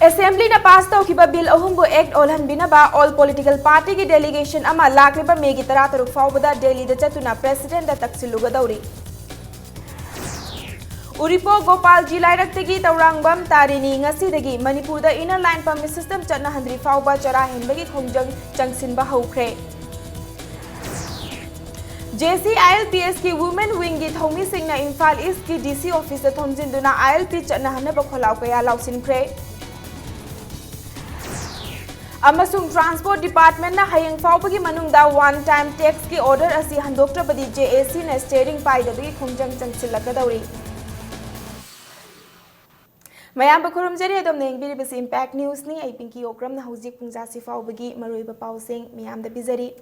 Assembly na pass tawkiba bill ahumbu act olhanbinaba all political party ki delegation ama lakriba megi tarataruk fawbada Delhi da chatuna president da taksilugadawri. Uripo Gopal Jilairakhtagi Tawrangbam Tarini ngasidagi Manipur da inner line permit system chatna handri fawba chara henbagi khongjang changsinba hawkhre. JCILPS ki women wing gi thomi singna Imphal East ki DC office da thomjinduna ILP chatna hanaba kholaw kaya lawsinkhre. Amasung Transport Department na hayang fawbagi manungda one time tax ki order asi handoktrabadi JAC na steering pai dabagi khongjang changsilagadawri. Mayam bakurumjari adom neng biribasi Impact News ni ay Pinky Okram na hujik pungjasi fawbagi maruiba pausing mayam da bizari.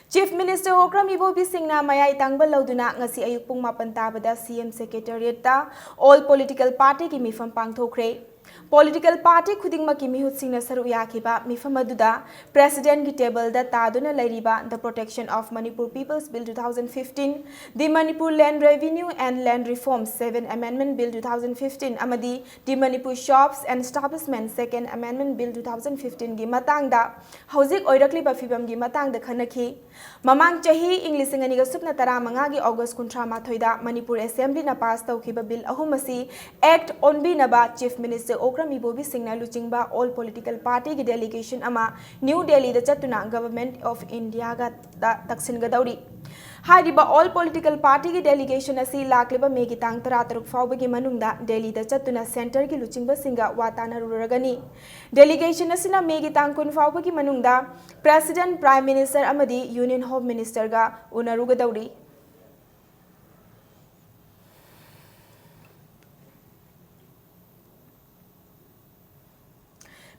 Chief Minister Okram Ibobi Singh na mayay tangbal lauduna ngasi ayuk pung mapantabada CM Secretariat ta all political party ki mifam pangthokre. Political party khudingma ki mihut singna saru yakiba mifam aduda president ki table da taduna lairiba the Protection of Manipur People's Bill 2015, the Manipur Land Revenue and Land Reform 7 Amendment Bill 2015 amadi the Manipur Shops and Establishment 2nd Amendment Bill 2015 gi matangda hauzik oirakliba fibam gi matangda khanaki mamang chahi English nganiga supna tara manga gi August 13 da Manipur Assembly na pass tawkiba bill ahumasi act onbi naba Chief Minister Okram Ibobi Singh na luchingba all political party ki delegation ama New Delhi da chatuna Government of India ga taksin gadawri. Hariba all political party ki delegation asi lakliba megi tang tarataruk fawbagi manungda Delhi da chatuna center ki luchingba singa watana ruragani. Delegation asina megi tang kun fawbagi manungda President Prime Minister amadi Union Home Minister ga unarugadawri.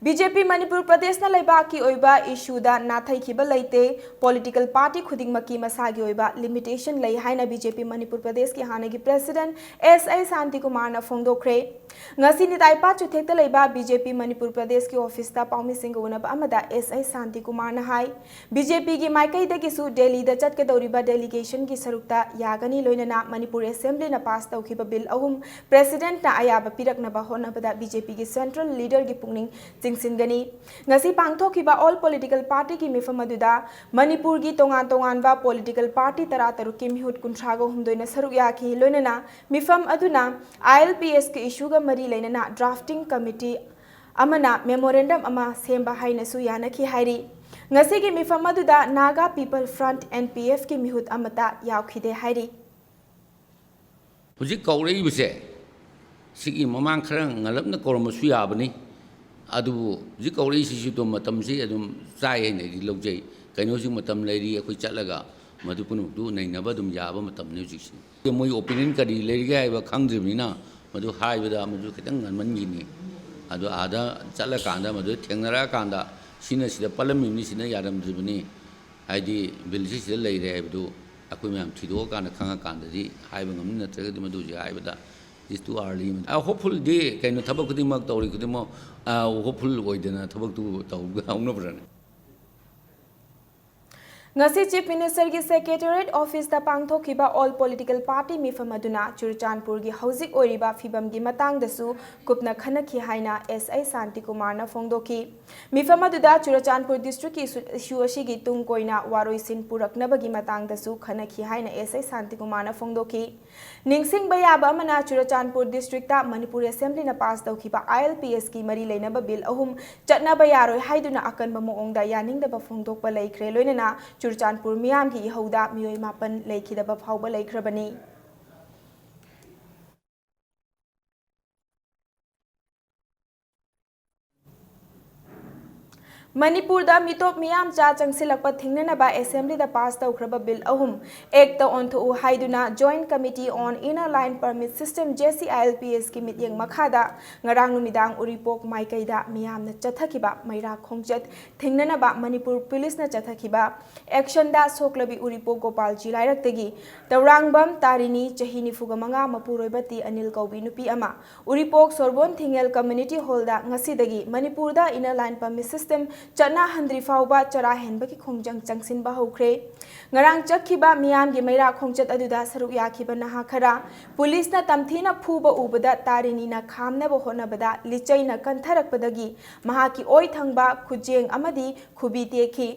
BJP Manipur Pradesh na laibak ki oiba issue da nathai khiba laite political party khudingmaki masagi oiba limitation lai haina BJP Manipur Pradesh ki hanagi president SI Shanti Kumar na phongdokre ngasi ni taipa chuthekta laiba BJP Manipur Pradesh ki office ta paumi singh unaba amada SI Shanti Kumar na hai BJP ki maikai da kisu Delhi da chat ke doriba delegation ki sarukta yagani loinana Manipur Assembly na pass tawkhiba bill ahum president na ayaba pirakna ba honabada BJP ki central leader ki pungning Singani ngasi pangthokiba all political party ki mifam aduda Manipur gi tongan ba political party tarataru ki mihut kunthrago humdoina saruk yaki loinana mifam aduna ILPS ki issue ga mari leinana drafting committee amana memorandum ama semba haina su yanaki hairi ngasi gi mifam aduda Naga People Front NPF ki mihut amata yaukhide hairi hujik kaurei bise sigi mamang khrang ngalapna kormasu yabani adu jikauri si to matam si adum sai ne di logjai kaino si matam leiri akoi chatlaga madupunu du nei na badum yaba matam ne ji si moi opinion ka di leiri ga ba khangdri na madu hai ba da madu kitang ngan man gi ni adu ada chatla kanda madu thengnara kanda sina sida palami ni sina yaram dribni aidi bil si sida leire abdu akoi myam thido kana khanga kanda di hai ba ngam na tra madu ji hai ba da is too early. Hopeful day kaino thabak kudi mak tawri kudi mo hopeful oidena thabak tu tawga aungna brane. Ngasi Chief Minister ki Secretariat Office da pangthokiba all political party mifam aduna Churachandpur gi hauzik oiriba fibam gi matang dasu kupna khanaki haina SI Shanti Kumar na phongdoki mifam aduda Churachandpur district ki issue asi gi tung koina waroisin puraknaba gi matang dasu khanaki haina SI Shanti Kumar na phongdoki ningsing bayaba amana Churachandpur district ta Manipur Assembly na pass tawkiba ILPS ki mari leinaba bill ahum chatna bayaroi haiduna akanba moongda yaningdaba phongdokpa laikre loinana Churachandpur miyam ki ihauda miyoi mapan laikhidaba phawba laikhrabani Manipur da mitop miyam cha changsilakpa thingnanaba Assembly da pass tawkhraba bill ahum act on thu haiduna Joint Committee on Inner Line Permit System JCILPS ki mityeng makhada ngarang numidang uripok maikai da miyam na chathakiba maira khongchat thingnanaba Manipur Police na chathakiba action da soklabi uripok Gopal Jilairakhtagi Tawrangbam Tarini chahi nifuga manga mapuroibati Anil Kaubi nupi ama uripok Sorbon Thingel Community Hall da ngasidagi Manipur da Inner Line Permit System चना हंद्री फाउबा चरा हेनबगी खोंजंग चंगसिनबा हौख्रे ngarang chakhiba miyam gi maira khongchat aduda saruk yakhiba naha khara police na tamthina phuba ubada tarini na khamna bo hona bada lichai na kantharak padagi mahaki oi thangba khujeng amadi khubi tekhi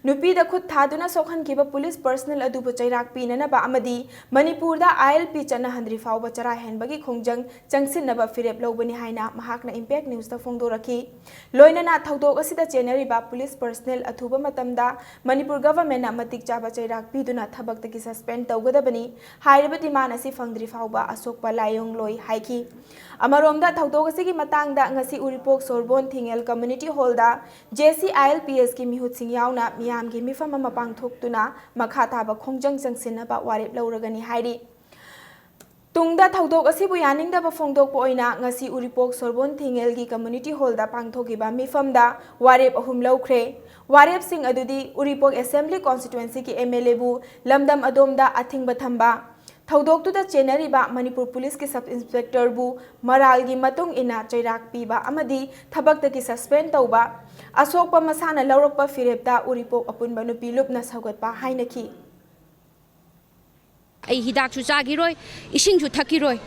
nupi da khut thaduna sokhan kiba police personnel adu bu chairak pinana ba amadi manipur da ILP chana handri fauba chara henbagi khongjang changsin na ba firep lobani haina mahakna impact news ta phongdo rakhi loina na thaudok asida chenari ba police personnel athuba matamda manipur government na matik chaba chairak piduna thabak ta ki suspend tawgadabani hairaba demand asi phangdri fauba asok pa layong loi haiki amaromda thaudok asigi matangda ngasi uripok sorbon thingel community hall da JCILPS ki mihut sing yauna miyam gi mifam ama pangthoktuna makha taba khongjang jangsinaba warep lauragani hairi tungda thaudok asibu yaningda ba phongdok po oina ngasi uripok sorbon thingel gi community hall da pangthokiba mifam da warep ahum laukhre warep sing adudi uripok assembly constituency ki MLA bu lamdam adomda athingba thamba thaudok tu da chenari ba manipur police ki sub inspector bu maral gi matung ina chairak piba amadi thabak ta ki suspend tauba asok pa masana laurok pa firepta uripok apunba nupi lupna saugat pa hainaki ai hidak chu chagiroi ising chu thakiroi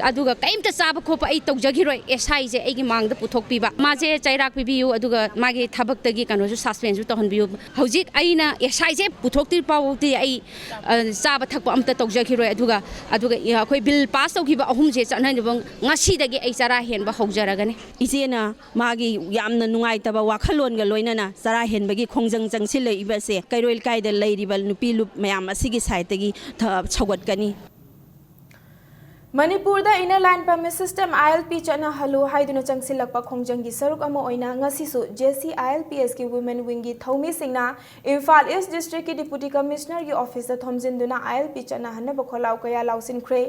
aduga kaimta chaba khopa ai tawjagiroi SI je ai gi mangda puthok piba ma je chairak pibiu aduga magi thabak tagi kano ju suspense ju tohon biu hojik aina SI je puthok tir pawti ai chaba thakpa amta tawjagiroi aduga khoi bill pass tawkiba ahum je chanhan bang ngasi dagi ai chara hen ba haujaragani ijena magi yamna nungai taba wakhalon ga loinana chara hen bagi khongjang jangsil leiba se kairoil kaida leiribal nupi lup mayam asigi side tagi chawat gani Manipur da inner line permit system ILP chana halu haiduna changsilakpa khongjang gi saruk ama oina ngasi su JCILPS ki women wing gi thomi singna Imphal East district ki deputy commissioner gi office da thomjinduna ILP chana hanna bokholau kaya lausin khre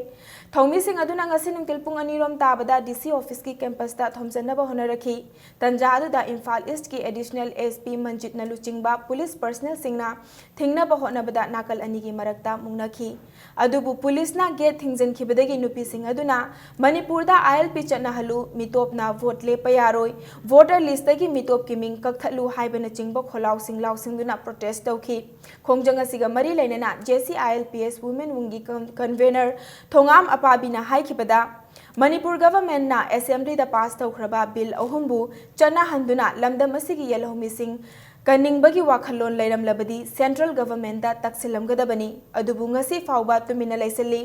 thomi sing aduna ngasi nungtil pung ani rom tabada DC office ki campus da thomjanna ba honarakhi tanja adu da Imphal East ki additional SP Manjit na luchingba police personnel singna thingna ba hona bada nakal ani gi marakta mungnakhi adubu police na gate thingjan khibadagi nupising aduna manipur da ILP chana halu mitop na vote le payaroi voter list gi mitop ki ming kakthalu haibana chingba kholau sing duna protest tawki khongjang asiga mari lainana JCILPS women wungi convener thongam apabina haikibada Manipur government na assembly da pass tawkhraba bill ahumbu chana handuna lamdam asigi yelhomi sing kaningbagi wakhalon lairam labadi central government da taksilam gadabani adubu ngasi fawba tumina laisali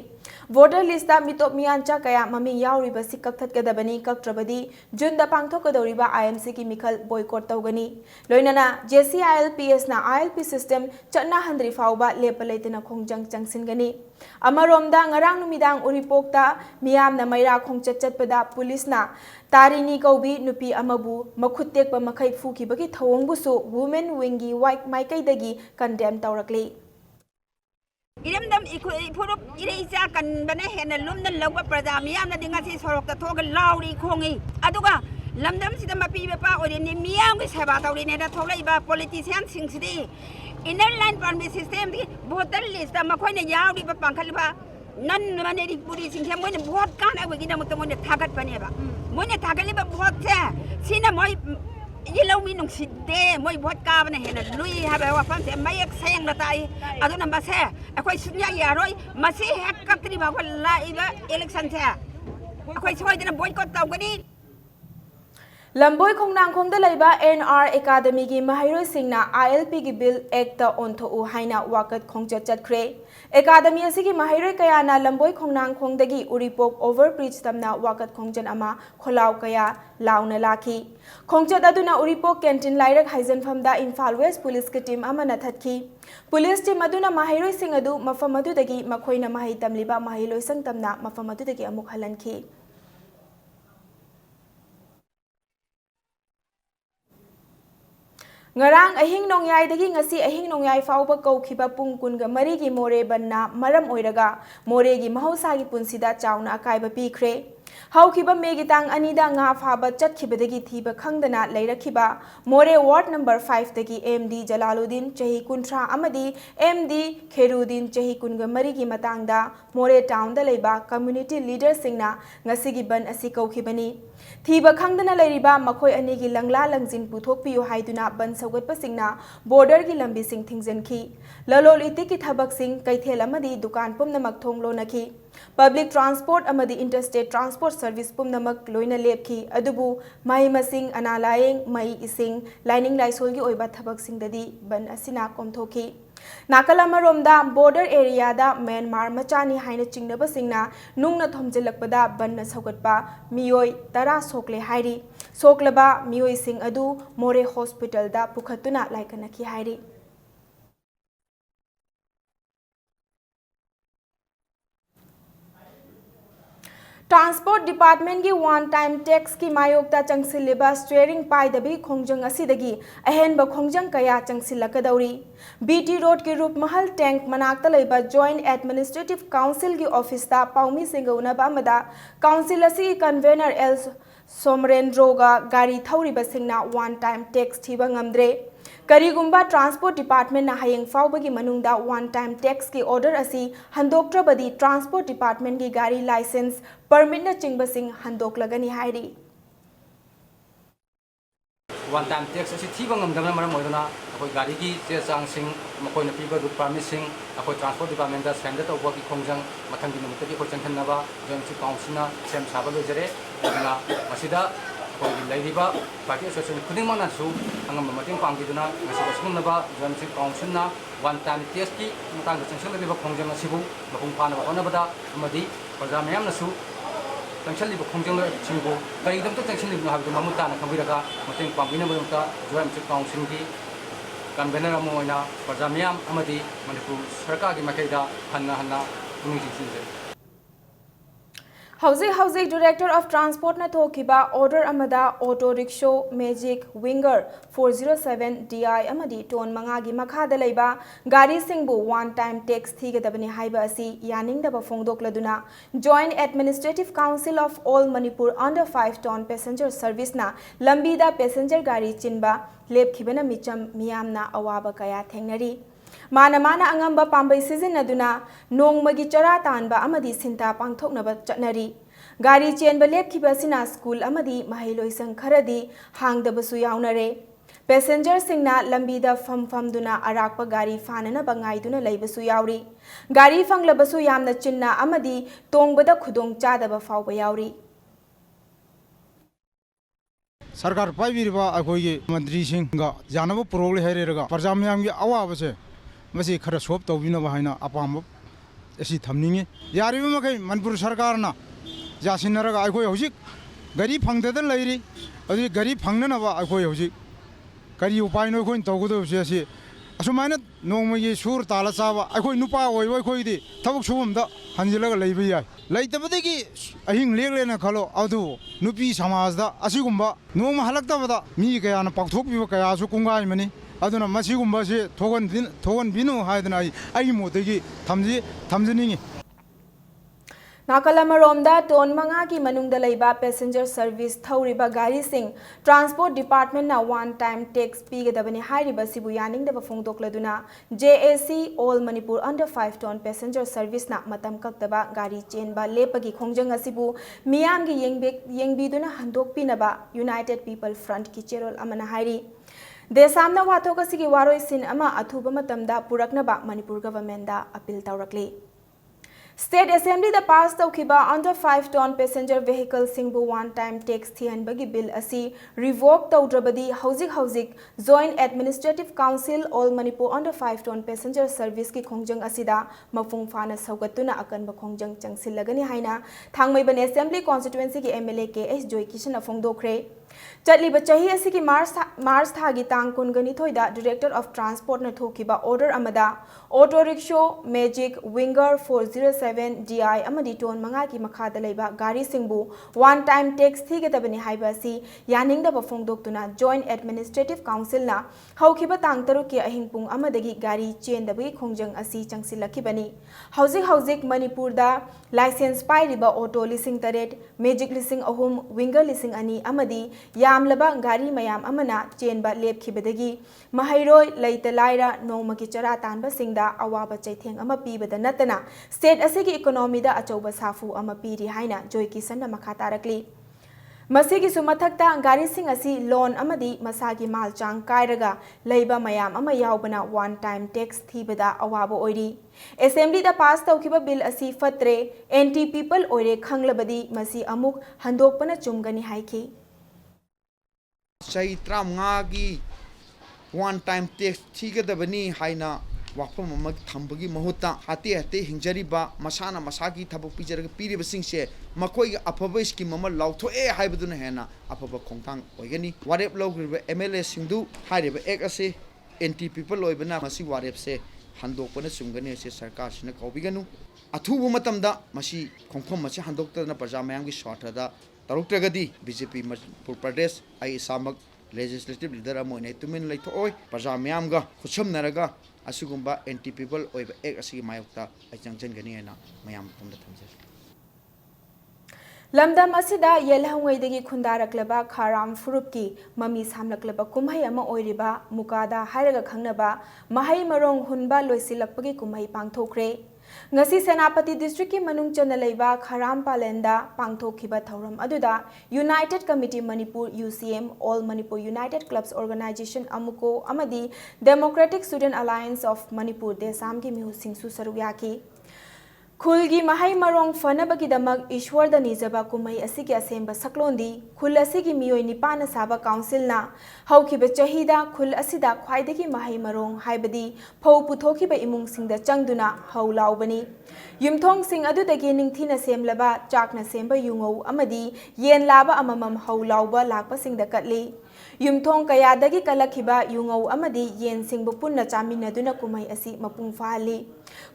voter list da mitop miancha kaya mami yauri basi kakthat gadabani kaktrabadi junda pangthok kadoriba IMC ki mikhal boycott tawgani loinana JCILPS na ILP system chana handri fawba lepalaitena khongjang changsingani amaromda ngarang numidang uripokta miyam na maira khongchat chatpada police na tarini kaubi nupi amabu makhuttek pa makhai phuki bagi thawong busu women wingi white maikai dagi condemn tawrakli iramdam iphuruk ireisa kan bana hena lumna lawba praja miyam na dinga si sorok ta thoga lauri khongi aduga lamdam sida mapi pa orini miyam gi seba tawri ne da tholai ba politician sing sidi inner line permit system di voter list da makhoi ne yauri ba pangkhali ba nan mane di puri sing khem moine vote kan awagi na muto moine thagat bane ba moine thagali ba vote se sina moi yellow mi nung sidde moi vote ka bane hena lui ha ba wa pam se mayak sayang na tai aduna ba se akoi sunya yaroi masi hek katri ba wala ila election se akoi soi dina boycott tawgani Lamboi khongnang khongda laiba NR Academy gi mahairoi singna ILP gi bill act ta ontho u haina wakat khongchat chatkhre Academy asigi mahairoi kaya na lamboi khongnang khongdagi uripok overbridge tamna wakat khongjan ama kholau kaya launa lakhi khongchat aduna uripok canteen lairak haijan famda Imphal West police ki team ama nathakhi police team aduna mahairoi sing adu mafam adu dagi makhoina mahai tamliba mahailoi sang tamna mafam adu dagi amuk halanki Ngarang ahing nongyai dagi ngasi ahing nongyai fauba kaukhiba pung kunga mari gi more banna maram oiraga more gi mahausa gi punsida chauna akaiba pikre ꯍꯧꯈꯤꯕ ꯃꯦꯒꯤ ꯇꯥꯡ 2ꯗ ꯉꯥ ꯐꯥꯕ ꯆꯠꯈꯤꯕꯗꯒꯤ ꯊꯤꯕ ꯈꯪꯗꯅ ꯂꯩꯔꯛꯈꯤꯕ ꯃꯣꯔꯦ ward number 5ꯗꯒꯤ MD Jalaluddin ꯆꯍꯤ 30 ꯑꯃꯗꯤ MD ꯈꯦꯔꯨꯗꯤꯟ ꯆꯍꯤ 23ꯒꯤ ꯃꯇꯥꯡꯗ ꯃꯣꯔꯦ ꯇꯥꯎꯟꯗ ꯂꯩꯕ ꯀꯝꯃ꯭ꯌꯨꯅꯤꯇꯤ ꯂꯤꯗꯔꯁꯤꯡꯅ ꯉꯁꯤꯒꯤ ꯕꯟ ꯑꯁꯤ ꯀꯧꯈꯤꯕꯅꯤ ꯊꯤꯕ ꯈꯪꯗꯅ ꯂꯩꯔꯤꯕ ꯃꯈꯣꯏ ꯑꯅꯤꯒꯤ ꯂꯪꯂꯥ ꯂꯪꯖꯤꯟ ꯄꯨꯊꯣꯛꯄꯤꯌꯨ ꯍꯥꯏꯗꯨꯅ ꯕꯟ ꯁꯧꯒꯠꯄꯁꯤꯡꯅ ꯕꯣꯔꯗꯔꯒꯤ ꯂꯝꯕꯤꯁꯤꯡ ꯊꯤꯡꯖꯤꯟꯈꯤ ꯂꯂꯣꯟ ꯏꯇꯤꯛꯀꯤ ꯊꯕꯛꯁꯤꯡ ꯀꯩꯊꯦꯜ ꯑꯃꯗꯤ ꯗꯨꯀꯥन ꯄꯨꯝꯅꯃꯛ ꯊꯣꯡ ꯂꯣꯟꯅꯈꯤ ꯄꯕ꯭ꯂꯤꯛ ꯇ꯭ꯔꯥꯟꯁꯄꯣर्ट ꯑꯃꯗꯤ इंटरस्टेट ट्रांसपोर्ट सर्विस पुमनमक लोइना लेपखी अदुबु मही मसिंग अना लायेंग मई इसिंग लाइनिंग लाइसोलगी ओइबा थबकसिंगददी बन असिना कोमथोखी नाकल अमरोमदा बॉर्डर एरियादा म्यांमार मचानी हाइना चिंगनबसिंगना नुंगना थोमजिलकपदा बन सौगटपा मियोय 10 सोकले हाइरी सोकलबा मियोयसिंग अदु मोरे हॉस्पिटलदा पुखतुना लाइकनखी हाइरी ट्रांसपोर्ट डिपार्टमेंट की वन टाइम टैक्स की मायोक्ता चंगसिलिबा स्टीयरिंग पाइदबी खोंजंग असिदगी अहेनब खोंजंग कया चंगसिलकदौरी बीटी रोड की रूप महल टैंक मनाक्ता लैबा जॉइंट एडमिनिस्ट्रेटिव काउंसिल की ऑफिस दा पाउमी सिंगौनबा अमदा काउंसिल असि कन्वेनर एल सोमरेंद्रोगा गाड़ी थौरिबसिंगना वन टाइम टैक्स थीबा ngamdre करीगुंबा ट्रांसपोर्ट डिपार्टमेंट हयेंग फाउबगी मनुंगदा वन टाइम टैक्स की ऑर्डर असी हंदोक्ट्रबदी ट्रांसपोर्ट डिपार्टमेंट की गाड़ी लाइसेंस परमिट न चिंगबसिंग हंदोक्लगनी हाइरी वन टाइम टैक्स असी थीबा ngamdabna maram oiduna akoi gari gi che changsing makoina piba route permit sing akoi transport department da send tawba ki khongjang mathang gi numit ki khonjang thanaba joint council na sem saba lojare aduna masida akoi lairiba party association khuding mana su angam mating pangiduna masida sungnaba joint council na one time tax की Matang चंगसलिबा khongjang asibu mapung phana honabada amadi praja mayam nasu चंगसलिबा खोंजंग सिंगो करीदम तो चंगसलिबा हाबदो ममुताना खंबिरगा मतeng पांबिनबदमता जोइम council की convener अमोइना प्रजा मयाम अमदी मणिपुर सरकार की मकैदा हन्ना हन्ना पुनिंग सिंजे हौजिक डायरेक्टर ऑफ ट्रांसपोर्ट न थोकिबा ऑर्डर अमदा auto rickshaw magic winger 407 DI अमदी टोन मंगागी मखादा लैबा गाड़ी सिंगबु वन टाइम टैक्स थीगदबनी हाइबा असि यानिंगदबा फोंगदोक्लदुना joint administrative council of all Manipur under 5 ton passenger service ना लंबीदा पैसेंजर गाड़ी चिनबा लेपखिबना मिचम मियामना अवाबा कया थेंगनरी माना माना अंगंबा पांबई सिजनदुना नोंगमगी चरा तानबा अमदी सिंता पांगथोकनबा चटनरी गाड़ी चेनबा लेपखिबसिना स्कूल अमदी महिलोइसंग खरदी हांगदबसु यावनरे पैसेंजर सिंगना लंबीदा फमदुना अराकपा गाड़ी फाननबा गाइदुना लैबसु यावरी गाड़ी फंगलबसु यामना चिन्ना अमदी तोंगबदा खुदोंग चादबा फावबा यावरी सरकार पाइबिरिबा अखोइगे मंत्री सिंह जानब पुरोगले हैरेरगा प्रजा मयामगी अवाबसे मसी खरा सोप तौबिनबा हाइना अपाम एसी थमनिंगे यारिबा मखै मनपुर सरकारना जासिनरगा अखोइ हौजिक गरी फंगदन लैरी अदि गरी फंगनबा अखोइ हौजिक करी उपाय नो खोइन तौगदबसे असि असुमाइना नोंमगी सुर ताला चाबा अखोइ नुपा ओइबो अखोइदि थबक सुबमदा हंजिलगा लैबा याय लैतबदगी अहिंग लेगलेना खलो अदु नुपी समाजदा असिगुंबा नोंम हलक्तबदा मी कयाना पाक्थोकबिबा कयासु कुंगाइमनि अदुना मसिगुंबासे थोगन बिनु हायदना आई मोतगी थमजनिंगी नाकलमरोमदा टोन मंगा की मनुंगदा लैबा पैसेंजर सर्विस थौरिबा गाड़ी सिंह ट्रांसपोर्ट डिपार्टमेंट ना वन टाइम टैक्स पीगदबनी हाइरिबा सिबु यानिंगदबा फोंगदोक्लदुना JAC all Manipur under 5 ton passenger service ना मतम कक्तबा गाड़ी चेनबा लेपगी खोंजंग असिबु मियामगी येंगबिदुना हंदोकपिनबा यूनाइटेड पीपल फ्रंट की चेरोल अमना हाइरी देसामना वाथोक असिगी वारोइसिन अमा अथुबा मतमदा पुरकनबा मणिपुर गवर्नमेंट दा अपील तौरकली स्टेट असेंबली दा पास तौखिबा अंडर 5 टन पैसेंजर व्हीकल सिंगबु वन टाइम टैक्स थिहनबगी बिल असि रिवोक तौद्रबदी हौजिक joint administrative council all Manipur under 5 ton passenger service की खोंजंग असिदा मफुंग फाना सौगतुना अकनब खोंजंग चंगसिलगनी हाइना थांगमैबन असेंबली कॉन्स्टिट्यूएंसी की MLA KH जोय किशन अफोंगदोखरे चटलीबा चाही असि की मार्च थागी तांग कुनगनी थोइदा डायरेक्टर ऑफ ट्रांसपोर्ट न थोकिबा ऑर्डर अमदा auto rickshaw magic winger 407 7 DI amadi ton manga ki makhada leiba gari singbu one time tax thigadabani haiba si yaningdaba phongdoktuna Joint Administrative Council na haukiba tang taru ki ahingpung amadagi gari chendabagi khongjang asi changsilakibani hauzik Manipur da license pairiba auto lising taret magic lising ahum winger lising ani amadi yamlaba gari mayam amana chenba lepkhibadagi mahairoi leita laira nongmaki chara tanba singda awaba chaitheng ama pibada natana state asigi economy da achauba safu ama piri haina Joy Kisan na makha tarakli masigi sumathakta gari sing asi loan amadi masagi malchang kairaga leiba mayam ama yaubana one time tax thibada awaba oiri assembly da pass tawkiba bill asi fatre anti people oire khanglabadi masi amuk handokpana chumgani haiki Sai tram ngagi one time tax thigadabani haina wafam amag thambagi mahuta hate hingjariba masana masagi thabuk pijaraga piriba singse makoi afaba scheme ama lauthoe haibaduna hena afaba khongthang oigani warep logriba MLA singdu hariba ek ase anti people oibana masi warep se handokpana chumgani ase sarkar sina kaubiganu athubu matamda masi khongpham masi handoktana praja mayamgi swathada taruktragadi BJP Manipur Pradesh ai samak legislative leader amoine tumin leithoi praja mayamga khushamnaraga asugumba anti people oiba ek asigi mayokta ai changchen gani ena mayam tumda thamje lamdam asida yelhangwaidagi khundaraklaba kharam furupki mami samlaklaba kumhai ama oiriba mukada hairaga khangnaba mahai marong hunba loisilakpagi kumhai pangthokre ngasi Senapati district ki manung chana leiba Kharam Palenda pangthokhiba thauram aduda United Committee Manipur UCM All Manipur United Clubs Organization amuko amadi Democratic Student Alliance of Manipur desam ki mihu singsu saruyaki Khulgi mahai marong fanabagi damak Ishwar da nijaba kumai asigi asemba saklondi khul asigi miyoi nipana saba council na haukiba chahida khul asida khwaidagi mahai marong haibadi phau puthokiba imung singda changduna haulaubani yumthong sing adudagi ningthina semlaba chakna semba yungau amadi yen laba amamam haulauba lakpa singda katli yumthong kayadagi kalakhiba yungau amadi yen singbu punna chaminaduna kumai asi mapung fahali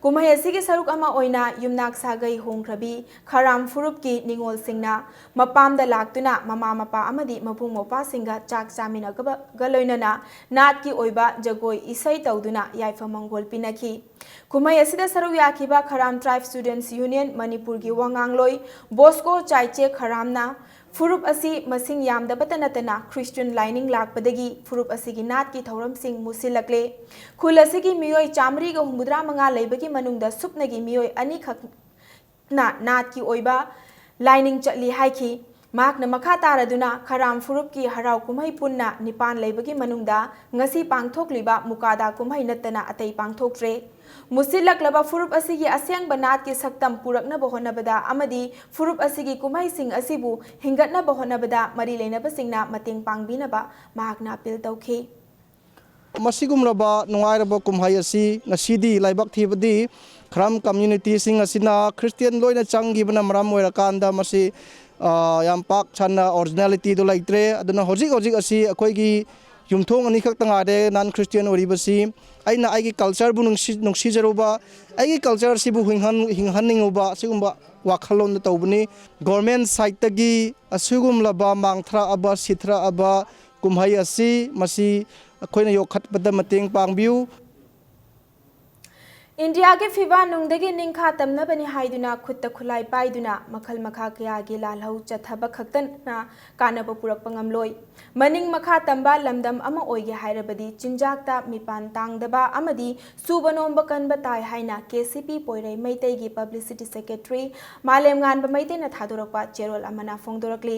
kumai asigi saruk ama oina yumnak sagai hongkrabi Kharam Furup ki ningol singna mapamda laktuna mama mapa amadi mapung mopa singa chak chamina galoinana nat ki oiba jagoi isai tauduna yaifa mangol pinaki kumai asida saruk yakiba Kharam Tribe Students Union Manipur ki wangangloi Bosco Chaiche Kharamna Furup asi masing yamdabata natana Christian lining lakpadagi Furup asigi nat ki thauram sing musilakle khul asigi miyoi chamri ga humudra manga leibagi manungda supnagi miyoi ani khak na nat ki oiba lining chatli haiki makna makha taraduna Kharam Furup ki harau kumhai punna nipan leibagi manungda ngasi pangthokliba mukada kumhai natana atai pangthoktre musilak laba Furup asigi asyang banat ki saktam purakna bahonabada amadi Furup asigi kumhai sing asibu hingatna bahonabada mari leinaba singna mating pangbinaba mahakna apil tawkhi masigumraba nungairaba kumhai asi ngasidi laibak thibadi Kharam community sing asina Christian loina changgibana maram oirakanda masi yam pak chana originality do laitre aduna hojik asi akoigi yumthong ani khak tangade non Christian oribasi aina aigi culture bu nungsi jaruba aigi culture sibu hinghaninguba sigumba wakhalon tawbani government side tagi asugum laba mangthra aba sithra aba kumhai asi masi akoina yokhat bada mating pangbiu India ke fiba nungdagi ningkha tamna bani haiduna khutta khulai paiduna makhal makha kya gi lalhau chathaba khaktan na kanaba purak pangamloi maning makha tamba lamdam ama oige hairabadi chinjakta mipan tangdaba amadi subanomba kanba tai haina KCP poirai maitai gi publicity secretary malem ngan ba maitai na thadorakpa cherol amana phongdorakli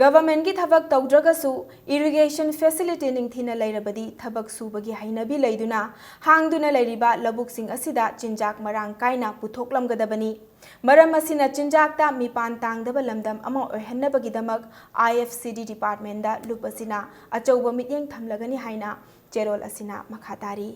government ki thabak tawdragasu irrigation facility ningthina lairabadi thabak subagi hainabi leiduna hangduna lairiba labuk sing asida chinjak marang kaina puthoklamgadabani maram asina chinjakta mipan tangdaba lamdam ama oihannabagi damak IFCD department da lupasina achauba mityeng thamlagani haina cherol asina makhatari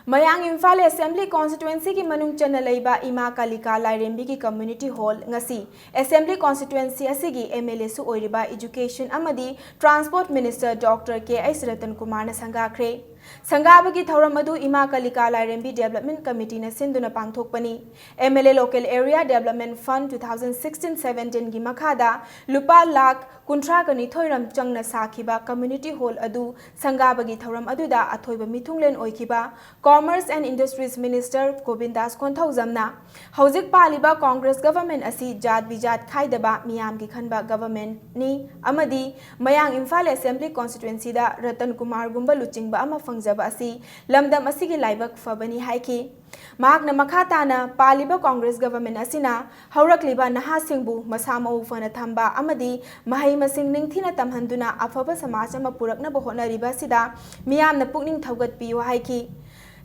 Mayang Imphal Assembly Constituency ki manung chana leiba Ima Kalika Lairembi ki Community Hall ngasi Assembly Constituency asigi MLA su oiriba Education amadi Transport Minister Dr. K.S. Ratan Kumar na sangakre Sangabagi Thauramadu Ima Kalika Lairembi Development Committee na Sinduna Pangthokpani MLA Local Area Development Fund 2016-17 gi makhada lupa lakh kuntra kani thoiram changna sakhiba community hall adu Sangabagi Thauram aduda athoiba mithunglen oikiba Commerce and Industries Minister Govindas Konthaujamna Hojik paliba Congress government asi jat bijat khaidaba miyam gi khanba government ni amadi Mayang Imphal Assembly constituency da Ratan Kumar gumba luchingba ama fangjaba asi lamdam asigi laibak fabani haiki Mahakna makhatana paliba Congress government asina haurakliba nahasingbu masamau fana thamba amadi mahai masing ningthina tamhanduna afaba samaj ama puraknaba honariba sida miyamna pukning thaugatpiyo haiki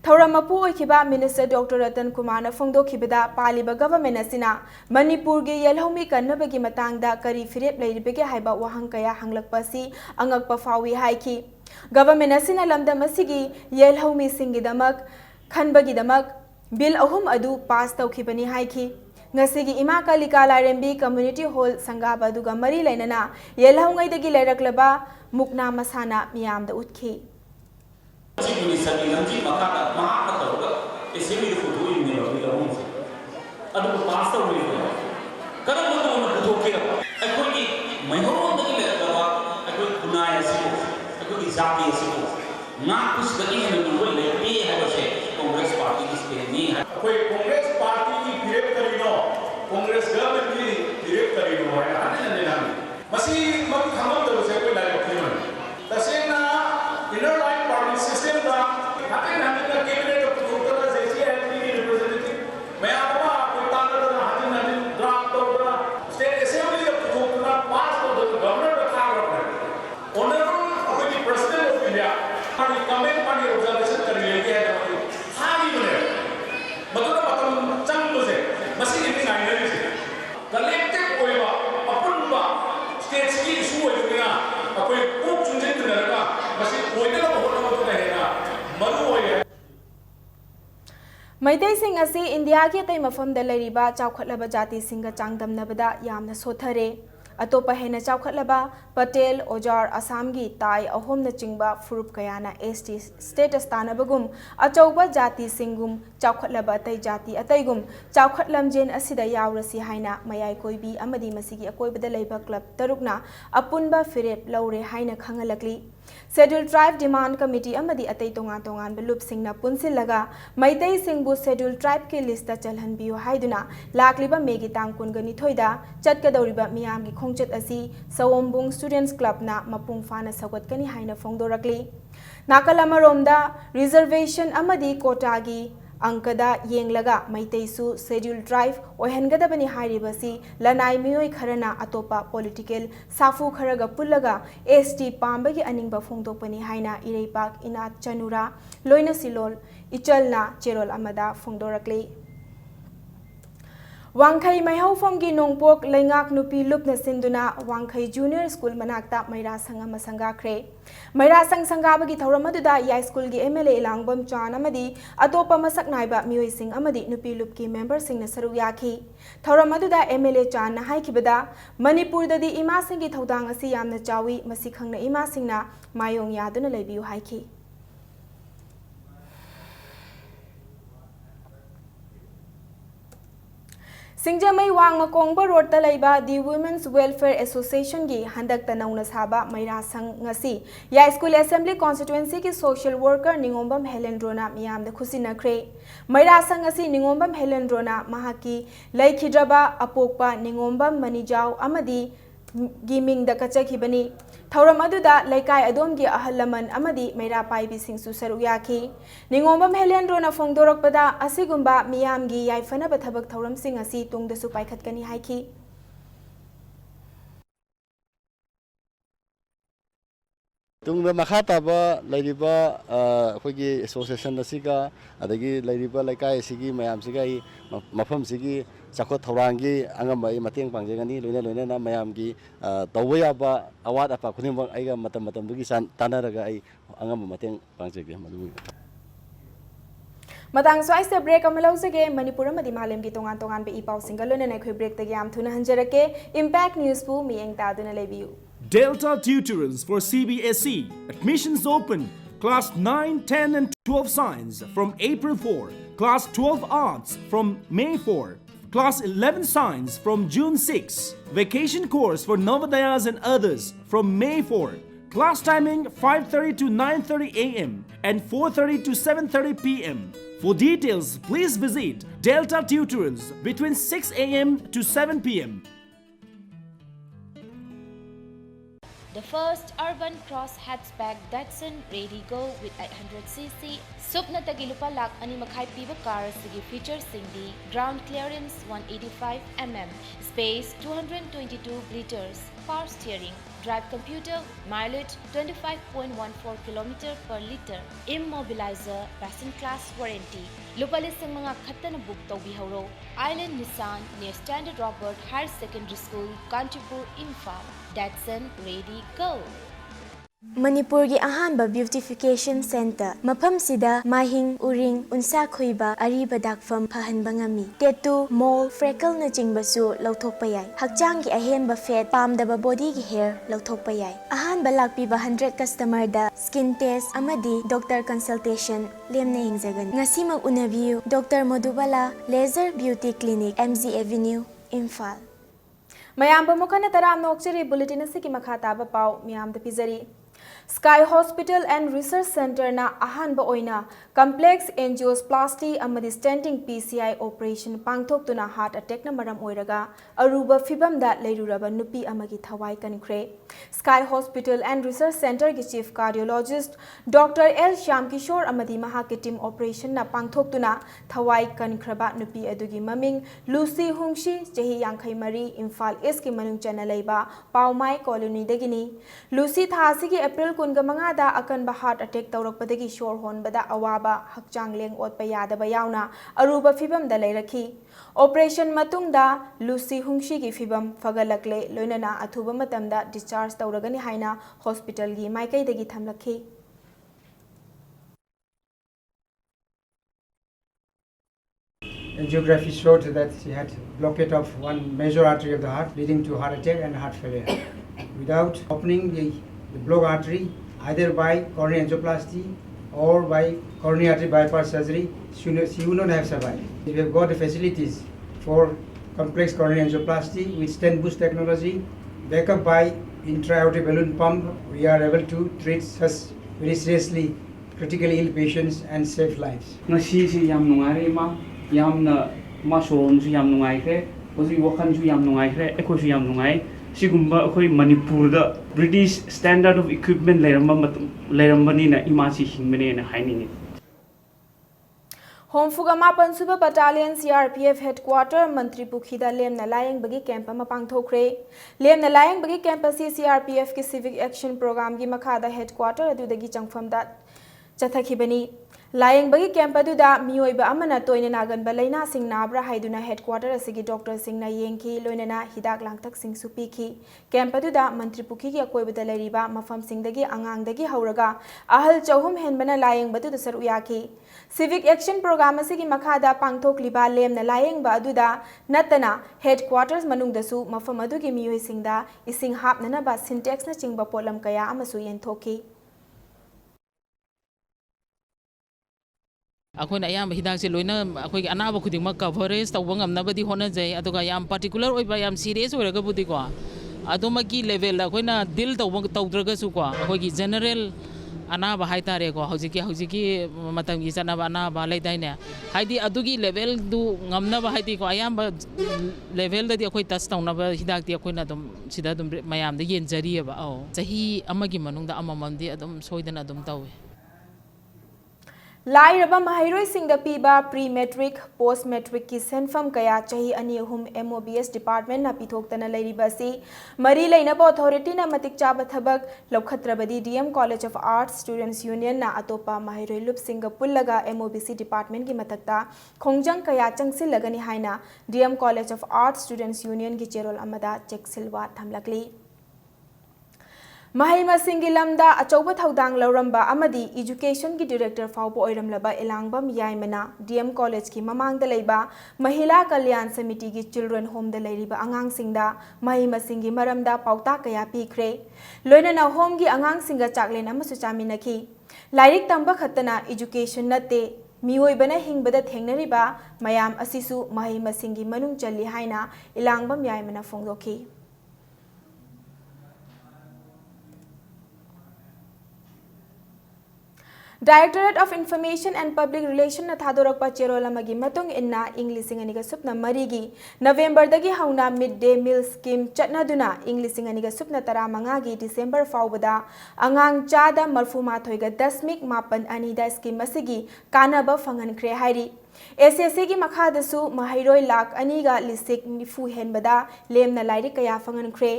Thaurammapu oikiba Minister Dr. Ratan Kumar na phongdokhibada paliba government asina Manipur gi yelhomi kannabagi matangda kari firep leiribege haiba wahang kaya hanglakpasi angakpa fawi haiki Government asina lamdam asigi yelhomi singidamak khanbagidamak bill ahum adu pass tawkhibani haiki ngasigi Ima Kalika Lairembi Community Hall Sangaba aduga mari lainana yelhongaidagi leiraklaba mukna masana miyamda utkhi Congress party की विरोध करीनो Congress government की विरोध करीनो है आने नहीं ना मसी मत खामों तो उसे कोई लाइक क्यों नहीं तसेना inner line party system का हाथे नामे का कैबिनेट of total जैसी MP representative मैं आपको कोई ताकत ना हाथे नामे draft तो पूरा state assembly of total pass तो governor का काम करना honorable अपनी president of India party comment party observation कर लेके है तो हारी बने मतलब मतलब चंग से मसीह इतनी नाइनरी से कलेक्टिव कोई बात अपन बात स्टेट्स की इशू है जो ना कोई खूब चुनिंदा तो नहीं रहा मसीह कोई ना बहुत बहुत नहीं है मनु है Maitai sing asi India ki tai mafam da lairiba chawkhatlaba jati singa changdamnabada yamna sothare atopa hena chawkhatlaba Patel Ojar Assam gi tai ahom na chingba furup kayana ST status tanabagum achauba jati singum chawkhatlaba tai jati ataigum chawkhatlamjen asida yawrasi haina mayai koibi amadi masigi akoibada leiba club tarukna apunba firep laure haina khangalakli Scheduled Tribe Demand Committee amadi atai tongan belup singna punsilaga Maitai singbu Scheduled Tribe ke lista chalhan biyo haiduna lakliba megi tangkun gani thoida chatkadawriba miyam gi khongchat asi Sawombung Students Club na mapung fana sawatkani haina phongdorakli Nakalamaromda reservation amadi quota gi Angkada yenglaga maitaisu scheduled drive ohengadabani hairibasi lanai miyoi kharana atopa political safu kharaga pullaga ST pambagi aningba phongdokpani haina ireipak ina chanura loina silol ichalna cherol amada phongdorakle Wangkhai Maihawfam gi Nongpok Laingak Nupi Lupna Sinduna Wangkhai Junior School Manakta Maira Sanga Masanga Kre Maira Sang Sangabagi Thauramadu Yai School gi MLA Langbam Chan amadi atopa masak naiba mioi sing amadi Nupi Lup ki member sing na saru yakhi Thauramadu MLA Chan na haikibada Manipur da di Ima Sing gi thaudang asi yamna chawi masi khangna Ima Sing na mayong yaduna leibiu haiki Singjamai Wangmakongba Road ta laiba the Women's Welfare Association gi handak ta nauna saba Maira Sang ngasi ya School Assembly constituency ki social worker Ningombam Helendrona miyam da khusinakre Maira Sang ngasi Ningombam Helendrona mahaki laikhidraba apokpa Ningombam Manijau amadi giming da kachakibani Thauram aduda laikai adom gi ahalaman amadi Maira paibi singsu saru yakhi Ningombam Helendrona phongdorakpada asigumba miyam gi yaifana bathabak thauram sing asi tungda su paikhatkani haiki tungda makha taba lairiba akhoi association asiga adagi lairiba laikai asigi mayam siga mafam sigi chakot thaurangi angamai mateng pangjengani loina na mayam gi tawya ba awat apa khunim bang aiga matam dugi tanaraga ai angam mateng pangjege madu Matang so aise break amalau sege Manipur amadi malem gi tongan be ipau singalone na khoi break tagi am thuna hanjarake Impact News pu miyeng ta duna lebiu Delta Tutorals for CBSE admissions open Class 9, 10 and 12 Science from April 4. Class 12 Arts from May 4. Class 11 Science from June 6. Vacation course for Navodayas and others from May 4. Class timing 5:30 to 9:30 a.m. and 4:30 to 7:30 p.m. For details, please visit Delta Tutorials between 6 a.m. to 7 p.m. The first urban cross hatchback Datsun Radigo with 800cc Supna Tagilupa Lak Animakai Piva car Sigi features Sindi ground clearance 185 mm, space 222 liters, power steering, drive computer, mileage 25.14 km per liter, immobilizer, passenger class warranty. Lupalising mga khatana book Tobi Horo, Island Nissan near Standard Robert Higher Secondary School, Kantipur, Imphal. Datsun Ready Go! Manipurgi ahanba beautification center mafam sida mahing uring unsa khoiba ariba dakfam phahanba ngami tattoo mole freckle na chingbasu lauthokpa yai hakchang gi ahenba fat pamdaba body gi hair lauthokpa yai ahanba lakpiba 100 customer da skin test amadi doctor consultation lemna hingjagan ngasi mag unabiu Dr. Madhubala Laser Beauty Clinic MZ Avenue Imphal mayam ba mukana taram nokcheri bulletin asiki makha taba pau miyam da pizari Sky Hospital and Research Center na ahanba oina complex angioplasty amadi stenting PCI operation pangthok tuna heart attack na maram oiraga aruba fibam da leiruraba nupi amagi thawai kankre Sky Hospital and Research Center ki chief cardiologist Dr. L Shyam Kishore amadi mahaki team operation na pangthok tuna thawai kankraba nupi adugi maming Lucy Hungshi chahi yankhai mari Imphal East ki manung chana leiba Paumai colony dagini Lucy thasi ki April kunga mangada akan ba heart attack tawrakpadagi shore honbada awaba hakchang leng otpa yadaba yauna aruba fibam da leirakhi operation matungda Lucy Hungshi gi fibam fagalakle loinana athuba matamda discharge tawragani haina hospital gi maikai dagi thamlakhi Angiography showed that she had blockage of one major artery of the heart leading to heart attack and heart failure. Without opening the blocked artery either by coronary angioplasty or by coronary artery bypass surgery, she would not have survived. We have got the facilities for complex coronary angioplasty with stent boost technology, backup by intra-aortic balloon pump. We are able to treat such very seriously critically ill patients and save lives. Ngasi yam nungari ma yamna ma soron su yam nungai kre, kosi wakan su yam nungai kre, eko su yam nungai. Sigumba akoi Manipur da British standard of equipment leirambani na imasi hingmane na hainingi. Homfuga mapan suba battalion CRPF headquarter Mantri Pukhida lemna layang bagi camp ama pangthokre lemna layang bagi camp asi CRPF ki civic action program gi makhada headquarter adudagi changfam da chathakibani layang bagi camp aduda miyoiba amana toina nagan balaina sing nabra haiduna headquarter asigi doctor sing na yengki loinana hidak langtak sing supiki camp aduda Mantri Pukhi gi akoibada leriba mafam singdagi angangdagi hauraga ahal chahum henbana layang badu saru yaki civic action program asigi makhada pangthokliba lemna layang ba aduda natana headquarters manungdasu mafam adugi miyoi singda ising hapnana ba syntax na chingba polam kaya amasu yenthoki अखोना याम हिदाक से लोइना अखोई अनाब खुदिंग मा coverage तौबंग amnabadi honajai aduga yam particular oiba yam serious oiraga budi ko adumaki level अखोइना deal taudraga su ko अखोई general anaba haitare ko hojiki matam gi sanaba anaba leidaine haidi adugi level du ngamnaba haidi ko ayam level da di अखोई touch taunaba hidak di अखोइना dum sida dum mayam da yen jari ba au chahi amagi manung da amamam di adum soidana dum tawe Lairaba Mahairoi Singda Piba pre-metric, post-metric ki senfam kaya chahi ani ahum MOBS department na pithoktana lairibasi Mari Lainaba authority na matik chaba thabak Lokhatrabadi DM College of Arts Students Union na atopa Mahairoi Lup Singa pullaga MOBC department ki matakta khongjang kaya changsil lagani haina DM College of Arts Students Union ki cherol amada cheksilwa thamlakli Mahima Singilamda Achoba Thaudang Lauramba Amadi Education ki Director Faubo Oiramlaba Elangbam Yaimana DM College ki Mamang da Leiba Mahila Kalyan Samiti ki Children Home da Leiriba Angang Singda Mahima Singi Maramda Pauta Kaya Pikre Loina na Home ki Angang Singa Chaklen Amasu Chaminaki लाइरिक तंबा खतना education नते मियोइबना हिंगबदा थेंगनरिबा मयाम असिसु महै मसिंगी मनुंग चली हाइना इलांगबम यायमना फोंगदोखी। Directorate of Information and Public Relation na thadorokpa cherol amagi matung inna English aniga supna marigi November dagi hauna midday meal scheme chatnaduna English aniga supna tara mangagi December faubada angang chada marfuma thoiga 10.8 scheme asigi kanaba fangankhre hairi SSC gi makhadasu mahairoi lakh aniga lisik nifu henbada lemna lairi kaya fangankhre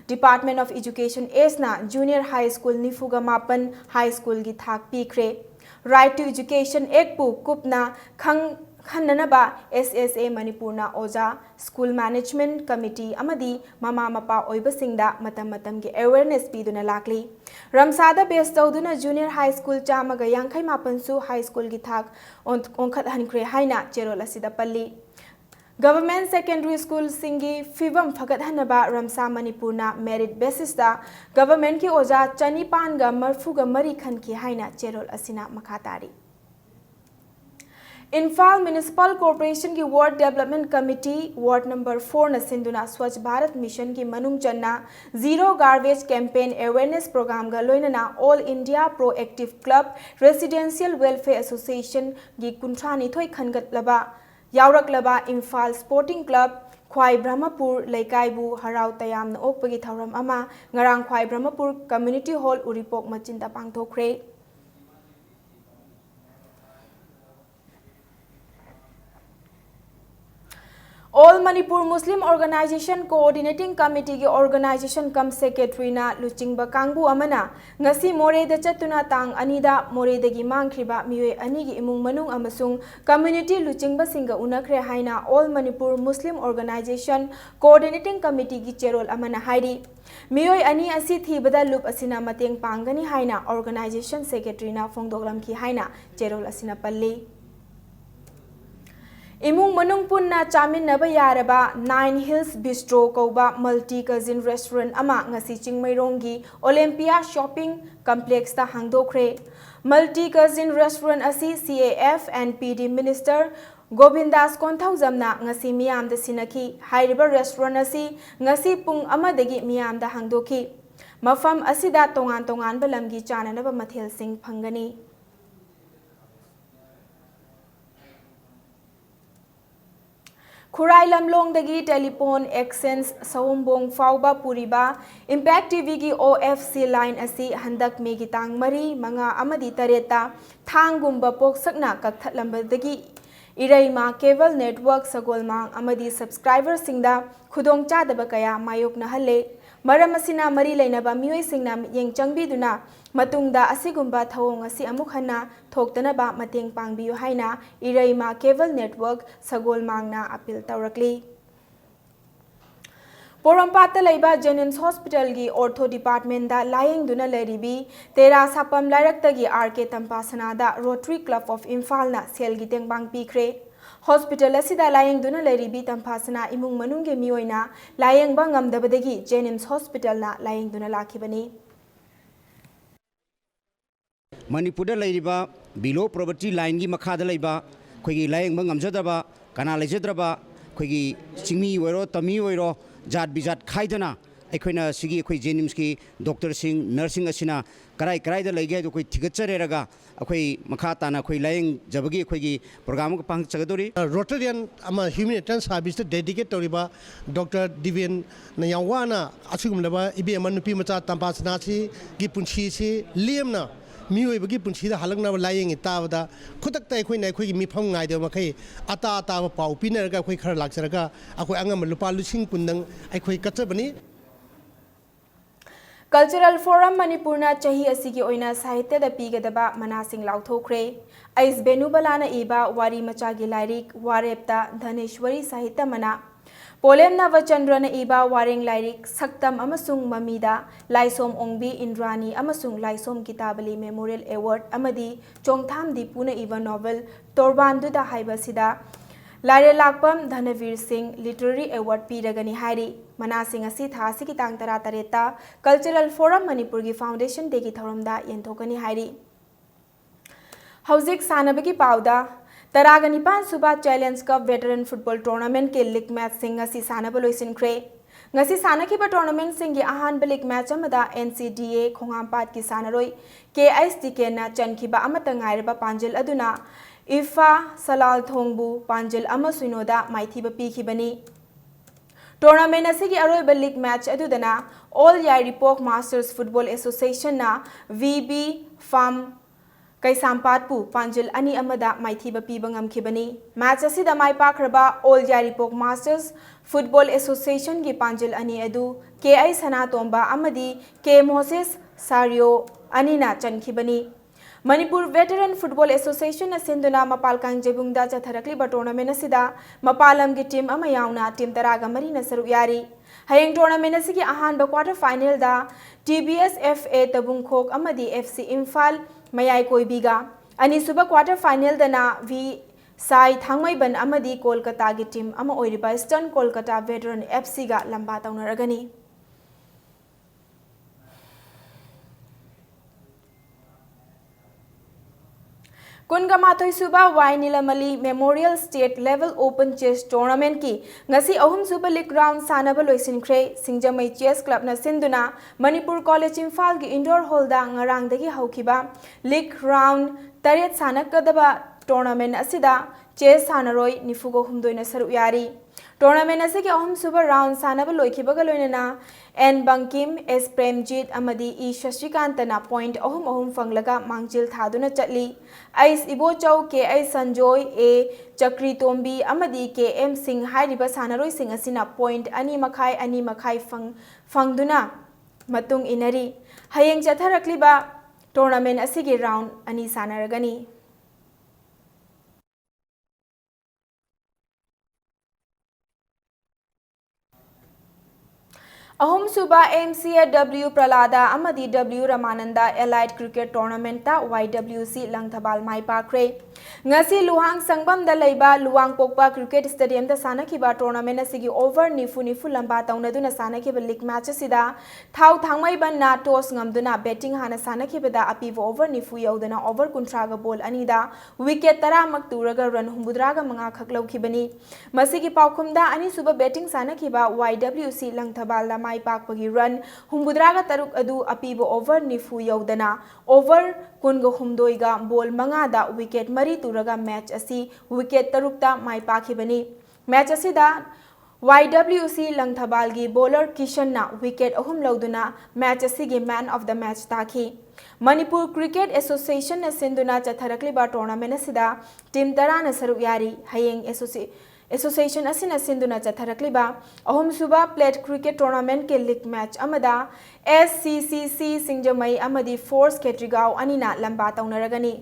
Department of Education ACE Junior High School Nifuga Mapan High School gi thak pikre Right to Education Act pu kupna khananaba SSA Manipurna Oja School Management Committee amadi mama mapa oibasingda matam gi awareness piduna lakli Ramsada based tawduna Junior High School chamaga yankhai mapan su High School gi thak onkhat hankre haina cherol asida palli Government Secondary School Singi Fibam Fagat Hanaba Ramsa Manipurna Merit Basis da Government ki Oja Chanipan ga Marfuga Mari Khan ki Haina Cherol Asina Makatari Infal Municipal Corporation ki Ward Development Committee Ward number 4 na Sinduna Swachh Bharat Mission ki Manung Channa Zero Garbage Campaign Awareness Program ga loinana All India Proactive Club Residential Welfare Association gi Kuntrani thoi khangat laba Yauraklaba Infal Sporting Club Khwai Brahmapur Laikaibu Harau Tayam na okpagi thauram ama ngarang Khwai Brahmapur Community Hall Uripok Machinda pangthokre All Manipur Muslim Organization Coordinating Committee ki Organization Kam Secretary na Luchingba Kangbu amana ngasi more da chatuna tang anida more da gi mangkhriba miwe ani gi imung manung amasung community luchingba singa unakhre haina All Manipur Muslim Organization Coordinating Committee ki cherol amana hairi miwe ani asi thibada loop asina mateng pangani haina Organization Secretary na phongdoglam ki haina cherol asina palli Imung manung punna chamin naba yaraba 9 Hills Bistro kauba multi cousin restaurant ama ngasi chingmairongi Olympia Shopping Complex ta hangdokre multi cousin restaurant asi CAF and PD Minister Govindas Konthaujamna ngasi miyam da sinaki hairiba restaurant asi ngasi pung amadagi miyam da hangdoki mafam asida tongan balamgi chananaba mathel sing phangani Khurai Lamlong dagi telephone exchange Sawombong Fauba Puriba Impact TV gi OFC line asi handak megi tang mari manga amadi tareta thangumba poksakna kakthatlamba dagi Iraima Cable Network Sagolmang amadi subscriber singda khudong chadaba kaya mayokna halle maram asina mari leinaba mioi singna yeng changbiduna matungda asigumba thawong asi amuk hanna thoktanaba mateng pangbiyu haina Iraima Cable Network Sagolmangna appeal tawrakli Porampata laiba Jennings Hospital gi Ortho Department da layeng duna leribi Tera Sapam Lairakta gi RK Tampasana da Rotary Club of Infal na sel gi tengbang pikre Hospital asida layeng duna leribi Tampasana imung manung ge mioina layeng bangam dabadagi Jennings Hospital na layeng duna lakhibani Manipur laiba below poverty line gi makhada laiba khoigi layeng bangam jadaba kana lejadraba khoigi chingmi oiro tami oiro Jat bijat khaidana aikoina sigi akhoi Jennings ki doctor sing nursing asina karai da lege do koi thigachareraga akhoi makha tana akhoi layeng jabagi akhoi gi program ko pang chagadori Rotarian ama humanitarian service to dedicate toriba Dr. Divyan Nayawana asugum laba ibe manupi macha tampasna si gi punchi si liamna mioi punchi da halangna layeng itawada khudak tai khoi nai khoi gi mifam ngai de makai ata pau pinarga khoi khar laksaraga akhoi angam lupa lusing kundang akhoi kachabani Cultural Forum Manipurna chahi asigi oina sahitya da pigadaba manasing lauthokre Ais Benubalana iba wari machagi lairik warepta Dhaneshwari sahitya mana Polem Navachandrana iba waring lairik saktam amasung mamida Laisom Ongbi Indrani amasung Laisom Kitabali Memorial Award amadi Chongtham Dipuna iba novel Torbandu da haiba sida Laire Lakpam Dhanavir Singh Literary Award piragani hairi manasing asi thasi ki tang tara tareta Cultural Forum Manipur gi Foundation de gi thoramda yenthokani hairi हौजिक सानबगी पाउदा तरागा निपान सुबा challenge cup veteran football tournament के league match सिंह ngasi सानब लोइसिनख्रे ngasi सानखिबा tournament सिंगी अहानब लीग मैच अमदा NCDA खोंगामपाट की सानरोई KSTK ना चनखिबा अमता ngairaba पांजिल अदुना इफा सलाल थोंगबु पांजिल अमा सुइनोदा माइथिबा पीखिबनी टूर्नामेंट असिगी अरोइबा लीग मैच अदुदना all Yairipok masters football association ना VB फार्म कैसामपाटपु पांजिल अनि अमदा माइथिबा पीबा ngamkhibani मैच असिदा माइ पाखरबा all Yairipok masters football association की पांजिल अनि अदु KI सनातोंबा अमदी K मोसेस सारियो अनिना चनखिबनी मणिपुर वेटरन फुटबॉल एसोसिएशन सिंधुना मपाल कांगजेबुंगदा चथरकलिबा टूर्नामेंट असिदा मपालम की टीम अमा याउना टीम तरागा मरीना सरुक यारी हयेंग टूर्नामेंट असिगी अहानबा क्वार्टर फाइनल दा TBS FA तबुंगखोक अमदी FC इम्फाल मयाई कोइबीगा अनिसुबा क्वार्टर फाइनल दना V साई थांगमैबन अमदी कोलकाता की टीम अमा ओइरिबा ईस्टर्न कोलकाता वेटरन FC गा लंबा तौनरगनी कुनगमाथोई सुबा Y Nilmali memorial state level open chess tournament की ngasi ahum suba league round सानबा लोइसिनख्रे सिंगजमई चेस क्लब न सिंधुना मणिपुर कॉलेज इम्फाल की इंडोर हॉल दा ngarangdagi हौखिबा लीग राउंड 8 सानकदबा टूर्नामेंट असिदा चेस सानरोई निफुगो हुमदोइना सरुक यारी टूर्नामेंट असिगी ahum suba राउंड सानबा लोइखिबगा लोइनना N बंकिम S प्रेमजीत अमदी E शशिकांतना पॉइंट अहुम फंगलगा मांगजिल थादुना चटली आइस इबोचौ KI संजोय A चक्री तोंबी अमदी KM सिंह हाइरिबा सानरोई सिंह असिना पॉइंट अनि मखाई फंगदुना मतुंग इनरी हयेंग चथरकलिबा टूर्नामेंट असिगी राउंड अनि सानरगनी अहुम सुबा MCA प्रलादा अमदी W Ramananda allied cricket tournament ता YWC लंगथबाल माई पाखरे ngasi luhang sangbam da leiba luang pokpa cricket stadium da sanakhiba tournament asigi over nifu lamba taunaduna sanakhiba league match asida thau thangmai ban na toss ngamduna batting hana sanakhiba da apivo over nifu yaudana over kuntraga ball anida wicket tara mak turaga run humbudraga manga khak laukhibani masigi paukhumda ani suba batting sanakhiba YWC langthabal da mai pakpagi run humbudraga taruk adu apivo over nifu yaudana over kungo humdoiga ball manga da wicket mari तुरगा match असी wicket तरुक्ता माई पाखिबनी match असिदा YWC Langthabal की bowler Kishan ना wicket अहुम लौदुना मैच असिगी मैन ऑफ द मैच ताखी मणिपुर क्रिकेट एसोसिएशन ने सिंधुना चथरकलिबा टूर्नामेंट असिदा टीम तरा न सरुक यारी हयेंग एसोसिएशन असिना सिंधुना चथरकलिबा अहुम सुबा प्लेट क्रिकेट टूर्नामेंट के लीग मैच अमदा SCCC सिंगजमई अमदी फोर्स केट्रिगाव अनिना लंबा तौनरगनी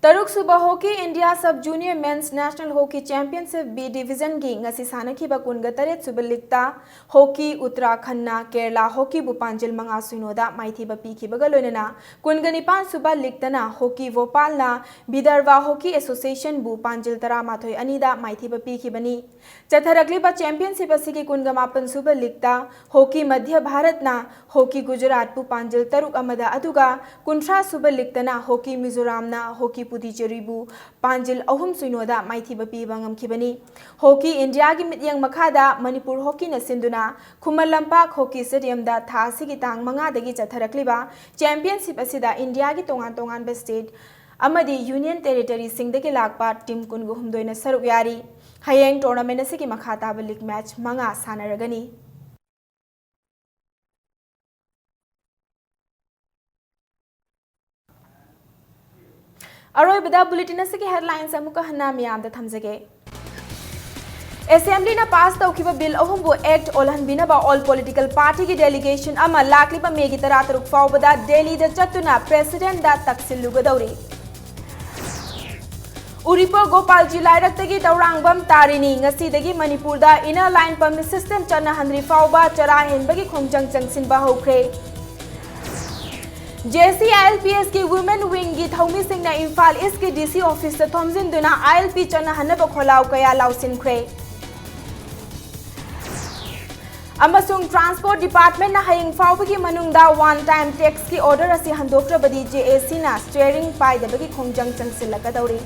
तरुक सुबह hockey India sub junior men's national hockey championship B division की ngasi सानखिबा कुनगा 8 सुबह लिक्ता हॉकी उत्तराखंड ना केरला हॉकी बुपांजिल मंगा सुइनोदा माइथिबा पीखिबगा लोइनना कुनगा 9 सुबह लिक्तना हॉकी भोपाल ना विदर्भा हॉकी एसोसिएशन बुपांजिल तरामाथोय अनिदा माइथिबा पीखिबनी चथरकलिबा चैंपियनशिप असिगी कुनगा 9 सुबह लिक्ता हॉकी मध्य भारत ना हॉकी गुजरात बुपांजिल तरुक अमदा अदुगा 19 सुबह लिक्तना हॉकी मिजोराम ना हॉकी पुदुचेरीबु पांजिल अहुम सुइनोदा माइथिबा पीबा ngamkhibani हॉकी इंडिया की मित्यंग मखादा मणिपुर हॉकी न सिंधुना खुमल लंपाक हॉकी स्टेडियम दा थासिगी तांग मंगा दगी चथरकलिबा चैंपियनशिप असिदा इंडिया की तोंगान state अमदी union territory सिंगदगी Lakpa team कुनगु हुमदोइना सरुक यारी हयेंग टूर्नामेंट असिगी मखाता लीग मैच मंगा सानरगनी अरोइबदा बुलेटिन असिगी हेडलाइंस अमुका हन्ना मियाम दा थमजगे असेंबली ना पास तौखिबा बिल अहुमबो एक्ट ओलहनबिनबा ऑल पॉलिटिकल पार्टी की डेलीगेशन अमा लाखलिबा मेगी तरा तरुक फाउबदा दिल्ली दा चतुना प्रेसिडेंट दा तक्सिलुगदौरी उरिपो गोपाल जी लाइरक्तगी तौरांगबम तारिनी ngasi मणिपुर दा इनर लाइन परमिट सिस्टम चना हंद्री फाउबा चरा हेनबगी खोंजंग चंगसिनबा हौख्रे JCILPS की वुमेन विंग की थौमी सिंह ने इम्फाल ईस्ट की DC ऑफिस से थोमजिनदुना ILP चना हनब खोलाव कया लाउसिनख्रे अमसुंग ट्रांसपोर्ट डिपार्टमेंट ना हयिंग फाउबगी मनुंगदा वन टाइम टैक्स की ऑर्डर असी हंदोक्त्रबदी JAC ना स्टीयरिंग पाइदबगी खोंजंग चंगसिलकदौरी